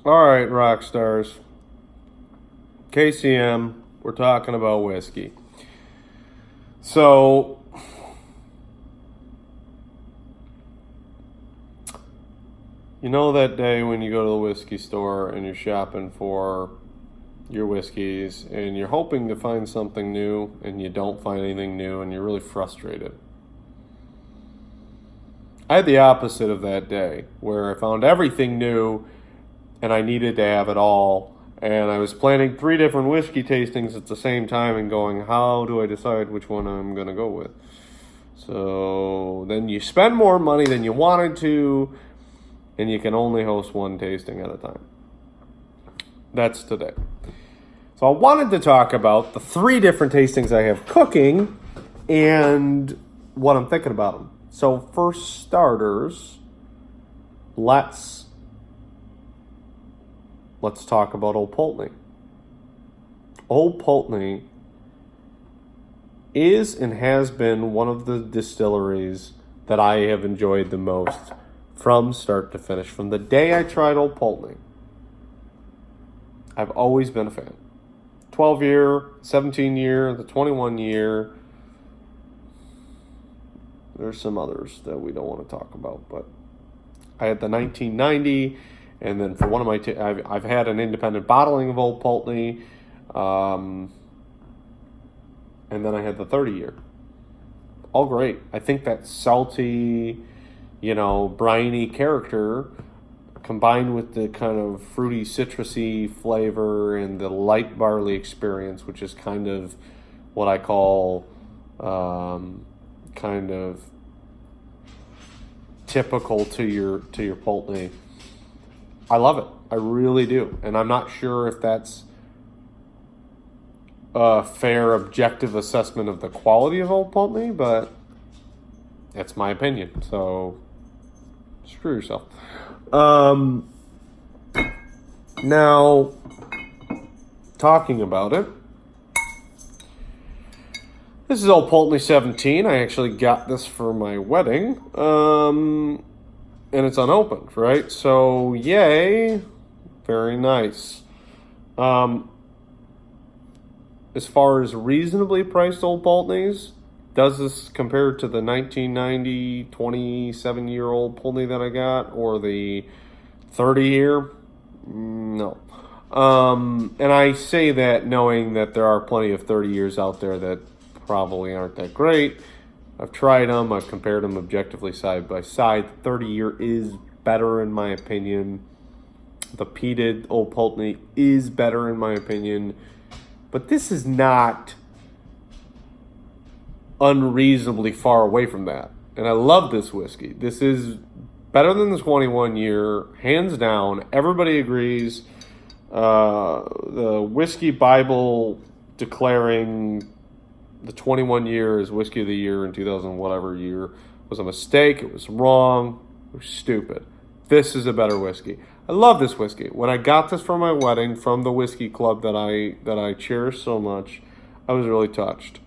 All right, rock stars. KCM, we're talking about whiskey. So, you know that day when you go to the whiskey store and you're shopping for your whiskeys and you're hoping to find something new and you don't find anything new and you're really frustrated? I had the opposite of that day where I found everything new and I needed to have it all. And I was planning 3 different whiskey tastings at the same time and going, how do I decide which one I'm going to go with? So then you spend more money than you wanted to, and you can only host one tasting at a time. That's today. So I wanted to talk about the 3 different tastings I have cooking and what I'm thinking about them. So for starters, let's talk about Old Pulteney. Old Pulteney is and has been one of the distilleries that I have enjoyed the most from start to finish. From the day I tried Old Pulteney, I've always been a fan. 12-year, 17-year, the 21-year. There's some others that we don't want to talk about, but I had the 1990, and then for one of my, I've had an independent bottling of Old Pulteney, and then I had the 30-year. All great. I think that salty, briny character combined with the kind of fruity, citrusy flavor and the light barley experience, which is kind of what I call kind of typical to your Pulteney. I love it. I really do. And I'm not sure if that's a fair, objective assessment of the quality of Old Pulteney, but that's my opinion. So screw yourself. Now, talking about it, this is Old Pulteney 17. I actually got this for my wedding. And it's unopened, right? So, yay. Very nice. As far as reasonably priced Old Pulteneys, does this compare to the 1990 27-year-old Pulteney that I got or the 30-year? No. And I say that knowing that there are plenty of 30 years out there that probably aren't that great. I've tried them. I've compared them objectively side by side. 30-year is better in my opinion. The peated Old Pulteney is better in my opinion. But this is not unreasonably far away from that. And I love this whiskey. This is better than the 21-year, hands down. Everybody agrees. The Whiskey Bible declaring the 21-year as Whiskey of the Year in 2000 whatever year was a mistake. It was wrong. It was stupid. This is a better whiskey. I love this whiskey. When I got this for my wedding from the whiskey club that I cherish so much, I was really touched.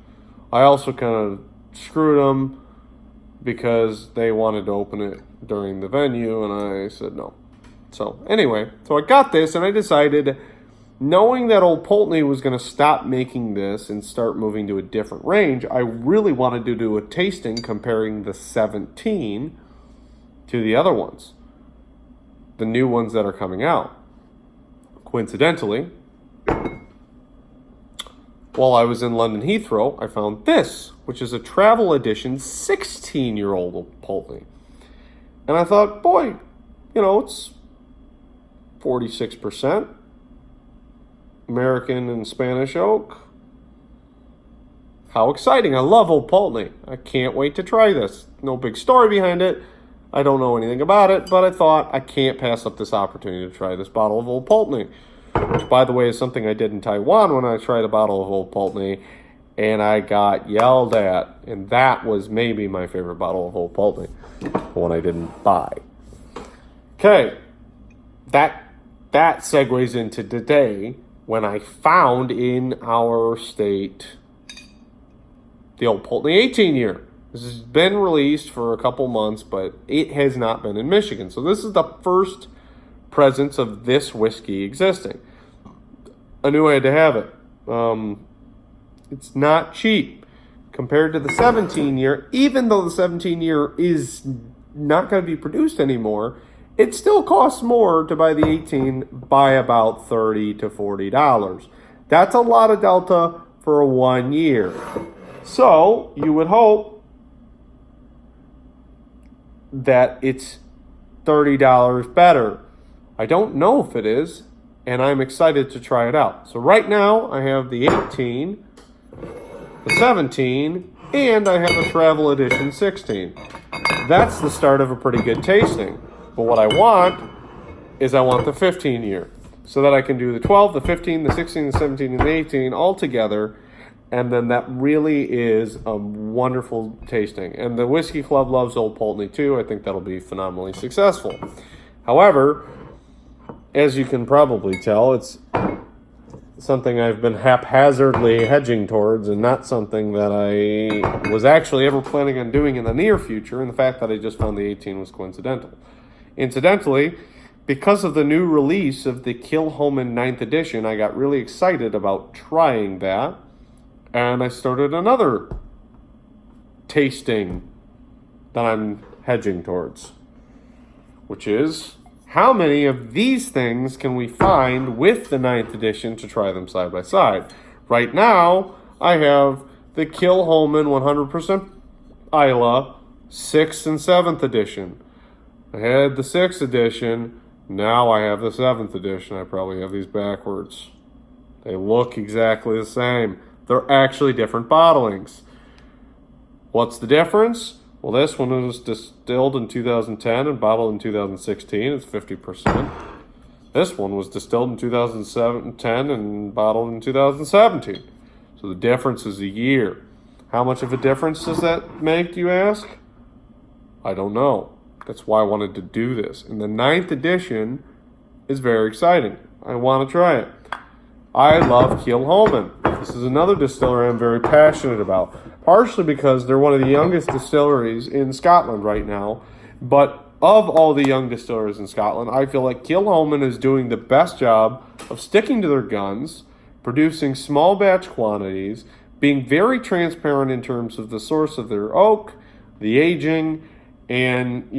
I also kind of screwed them because they wanted to open it during the venue, and I said no. So anyway, I got this, and I decided, knowing that Old Pulteney was going to stop making this and start moving to a different range, I really wanted to do a tasting comparing the 17 to the other ones, the new ones that are coming out. Coincidentally, while I was in London Heathrow, I found this, which is a travel edition 16-year-old Old Pulteney. And I thought, boy, it's 46%. American and Spanish oak. How exciting. I love Old Pulteney. I can't wait to try this. No big story behind it. I don't know anything about it, but I thought I can't pass up this opportunity to try this bottle of Old Pulteney, which, by the way, is something I did in Taiwan when I tried a bottle of Old Pulteney, and I got yelled at, and that was maybe my favorite bottle of Old Pulteney, the one I didn't buy. Okay, that segues into today, when I found in our state the Old Pulteney 18-year. This has been released for a couple months, but it has not been in Michigan. So this is the first presence of this whiskey existing. I knew I had to have it. It's not cheap compared to the 17-year. Even though the 17-year is not going to be produced anymore, it still costs more to buy the 18 by about $30 to $40. That's a lot of delta for a 1 year. So you would hope that it's $30 better. I don't know if it is, and I'm excited to try it out. So right now I have the 18, the 17, and I have a travel edition 16. That's the start of a pretty good tasting. But what I want is I want the 15 year so that I can do the 12, the 15, the 16, the 17, and the 18 all together. And then that really is a wonderful tasting. And the Whiskey Club loves Old Pulteney too. I think that'll be phenomenally successful. However, as you can probably tell, it's something I've been haphazardly hedging towards and not something that I was actually ever planning on doing in the near future. And the fact that I just found the 18 was coincidental. Incidentally, because of the new release of the Kilchoman 9th edition, I got really excited about trying that. And I started another tasting that I'm hedging towards, which is how many of these things can we find with the 9th edition to try them side by side. Right now, I have the Kilchoman 100% Islay 6th and 7th edition. I had the 6th edition, now I have the 7th edition. I probably have these backwards. They look exactly the same. They're actually different bottlings. What's the difference? Well, this one was distilled in 2010 and bottled in 2016. It's 50%. This one was distilled in 2010 and bottled in 2017. So the difference is a year. How much of a difference does that make, do you ask? I don't know. That's why I wanted to do this. And the 9th edition is very exciting. I want to try it. I love Kilchoman. This is another distillery I'm very passionate about. Partially because they're one of the youngest distilleries in Scotland right now. But of all the young distilleries in Scotland, I feel like Kilchoman is doing the best job of sticking to their guns, producing small batch quantities, being very transparent in terms of the source of their oak, the aging, and,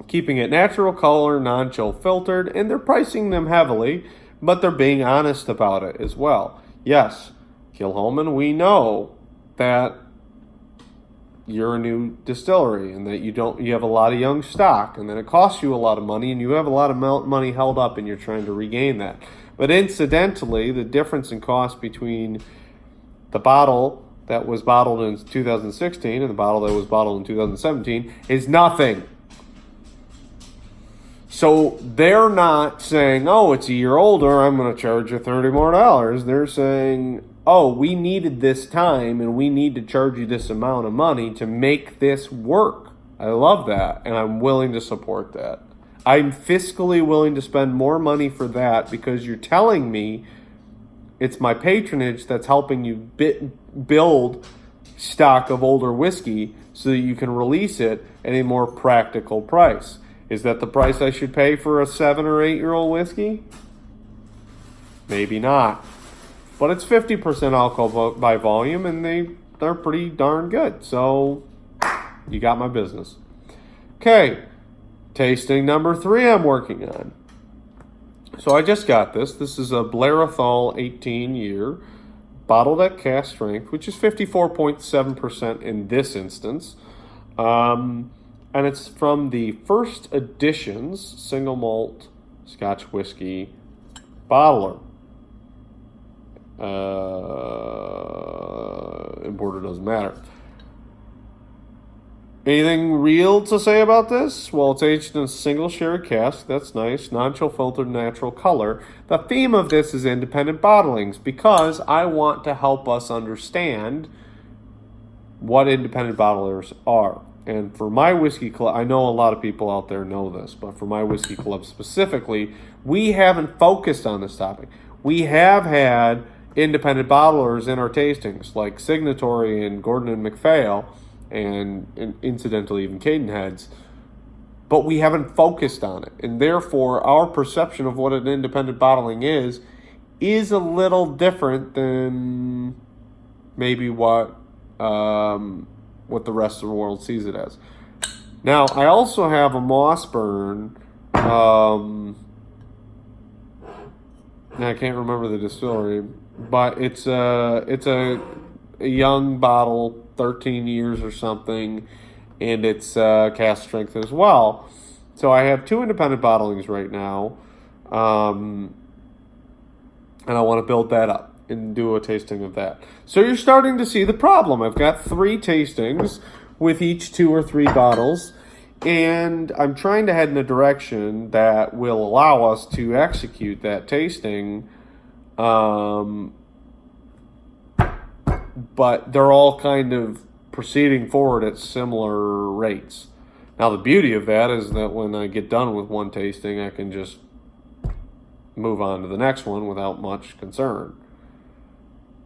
keeping it natural color, non-chill filtered, and they're pricing them heavily, but they're being honest about it as well. Yes, Kilchoman, we know that you're a new distillery and that you have a lot of young stock and that it costs you a lot of money and you have a lot of money held up and you're trying to regain that. But incidentally, the difference in cost between the bottle that was bottled in 2016 and the bottle that was bottled in 2017 is nothing. So they're not saying, oh, it's a year older, I'm going to charge you $30 more. They're saying, oh, we needed this time and we need to charge you this amount of money to make this work. I love that, and I'm willing to support that. I'm fiscally willing to spend more money for that because you're telling me it's my patronage that's helping you build stock of older whiskey so that you can release it at a more practical price. Is that the price I should pay for a 7 or 8 year old whiskey? Maybe not. But it's 50% alcohol by volume, and they're pretty darn good. So you got my business. Okay, tasting number 3 I'm working on. So I just got this. This is a Blarethol 18 year, bottled at cask strength, which is 54.7% in this instance. And it's from the First Editions single malt Scotch whiskey bottler. Importer doesn't matter. Anything real to say about this? Well, it's aged in a single sherry cask. That's nice. Non-chill filtered, natural color. The theme of this is independent bottlings because I want to help us understand what independent bottlers are. And for my whiskey club, I know a lot of people out there know this, but for my whiskey club specifically, we haven't focused on this topic. We have had independent bottlers in our tastings, like Signatory and Gordon and MacPhail, and incidentally even Cadenhead's. but we haven't focused on it. And therefore, our perception of what an independent bottling is a little different than maybe what the rest of the world sees it as. Now, I also have a Mossburn. I can't remember the distillery, but it's a young bottle, 13 years or something, and it's cask strength as well. So I have 2 independent bottlings right now, and I want to build that up and do a tasting of that. So you're starting to see the problem. I've got 3 tastings with each 2 or 3 bottles, and I'm trying to head in a direction that will allow us to execute that tasting, but they're all kind of proceeding forward at similar rates. Now, the beauty of that is that when I get done with one tasting, I can just move on to the next one without much concern.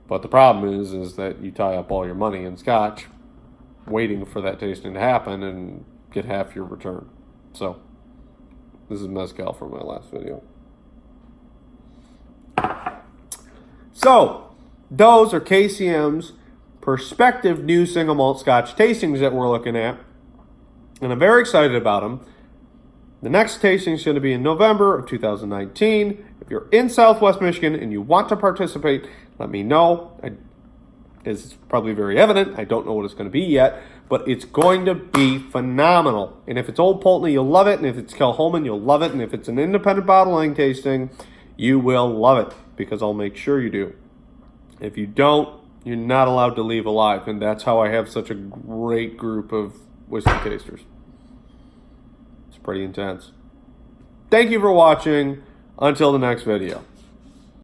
But the problem is that you tie up all your money in scotch waiting for that tasting to happen and get half your return. So, this is mezcal from my last video. So, those are KCM's prospective new single malt scotch tastings that we're looking at. And I'm very excited about them. The next tasting is going to be in November of 2019. If you're in Southwest Michigan and you want to participate, let me know. It's probably very evident. I don't know what it's going to be yet, but it's going to be phenomenal. And if it's Old Pulteney, you'll love it. And if it's Kilhoman, you'll love it. And if it's an independent bottling tasting, you will love it, because I'll make sure you do. If you don't, you're not allowed to leave alive. And that's how I have such a great group of whiskey tasters. It's pretty intense. Thank you for watching. Until the next video.